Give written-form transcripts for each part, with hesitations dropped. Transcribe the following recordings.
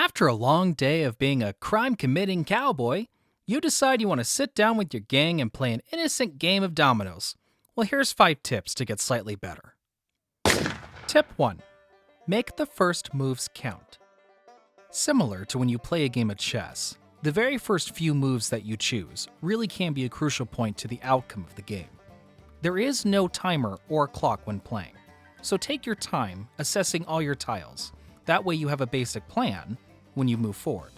After a long day of being a crime-committing cowboy, you decide you want to sit down with your gang and play an innocent game of dominoes. Well, here's 5 tips to get slightly better. Tip 1. Make the first moves count. Similar to when you play a game of chess, the very first few moves that you choose really can be a crucial point to the outcome of the game. There is no timer or clock when playing, so take your time assessing all your tiles. That way you have a basic plan when you move forward.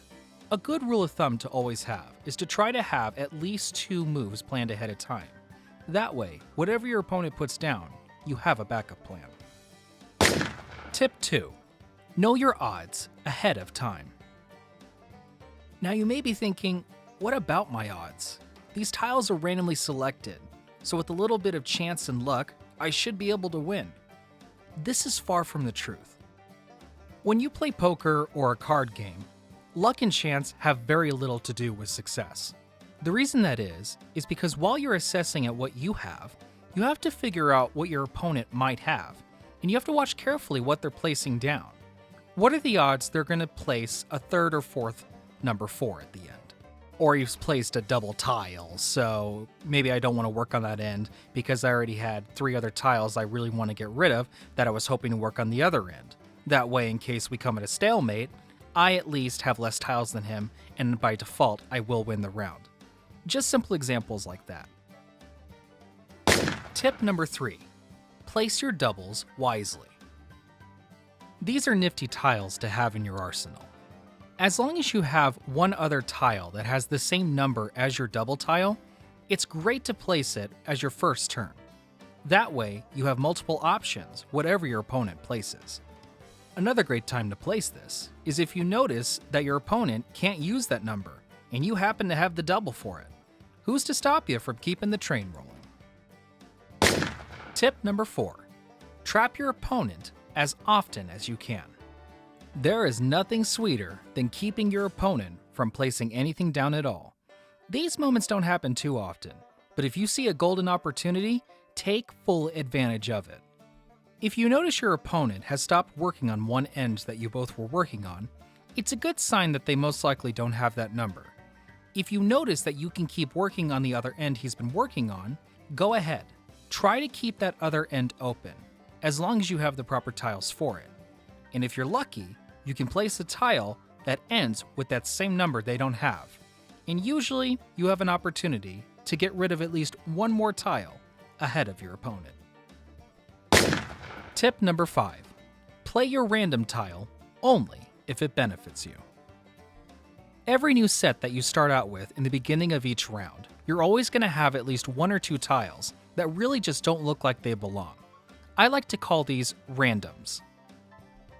A good rule of thumb to always have is to try to have at least 2 moves planned ahead of time. That way, whatever your opponent puts down, you have a backup plan. Tip 2. Know your odds ahead of time. Now you may be thinking, what about my odds? These tiles are randomly selected, so with a little bit of chance and luck, I should be able to win. This is far from the truth. When you play poker or a card game, luck and chance have very little to do with success. The reason that is because while you're assessing at what you have to figure out what your opponent might have, and you have to watch carefully what they're placing down. What are the odds they're going to place a third or fourth number 4 at the end? Or you've placed a double tile, so maybe I don't want to work on that end because I already had 3 other tiles I really want to get rid of that I was hoping to work on the other end. That way, in case we come at a stalemate, I at least have less tiles than him, and by default, I will win the round. Just simple examples like that. Tip number 3. Place your doubles wisely. These are nifty tiles to have in your arsenal. As long as you have one other tile that has the same number as your double tile, it's great to place it as your first turn. That way, you have multiple options, whatever your opponent places. Another great time to place this is if you notice that your opponent can't use that number and you happen to have the double for it. Who's to stop you from keeping the train rolling? Tip number 4. Trap your opponent as often as you can. There is nothing sweeter than keeping your opponent from placing anything down at all. These moments don't happen too often, but if you see a golden opportunity, take full advantage of it. If you notice your opponent has stopped working on one end that you both were working on, it's a good sign that they most likely don't have that number. If you notice that you can keep working on the other end he's been working on, go ahead. Try to keep that other end open, as long as you have the proper tiles for it. And if you're lucky, you can place a tile that ends with that same number they don't have. And usually, you have an opportunity to get rid of at least one more tile ahead of your opponent. Tip number 5. Play your random tile only if it benefits you. Every new set that you start out with in the beginning of each round, you're always going to have at least 1 or 2 tiles that really just don't look like they belong. I like to call these randoms.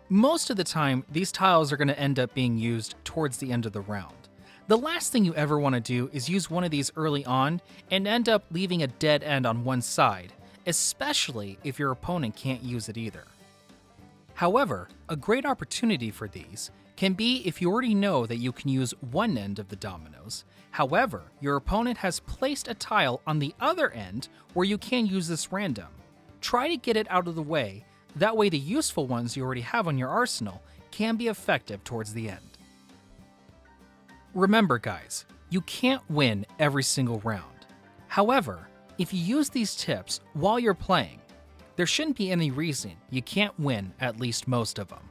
Most of the time, these tiles are going to end up being used towards the end of the round. The last thing you ever want to do is use one of these early on and end up leaving a dead end on one side, especially if your opponent can't use it either. However, a great opportunity for these can be if you already know that you can use one end of the dominoes. However, your opponent has placed a tile on the other end where you can use this random. Try to get it out of the way, that way the useful ones you already have on your arsenal can be effective towards the end. Remember guys, you can't win every single round. However, if you use these tips while you're playing, there shouldn't be any reason you can't win at least most of them.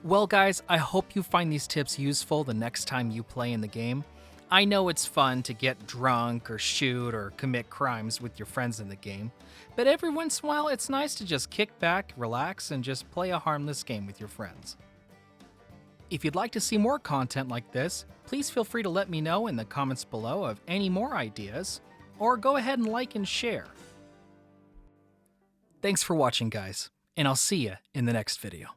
Well guys, I hope you find these tips useful the next time you play in the game. I know it's fun to get drunk or shoot or commit crimes with your friends in the game, but every once in a while it's nice to just kick back, relax, and just play a harmless game with your friends. If you'd like to see more content like this, please feel free to let me know in the comments below of any more ideas, or go ahead and like and share. Thanks for watching guys, and I'll see you in the next video.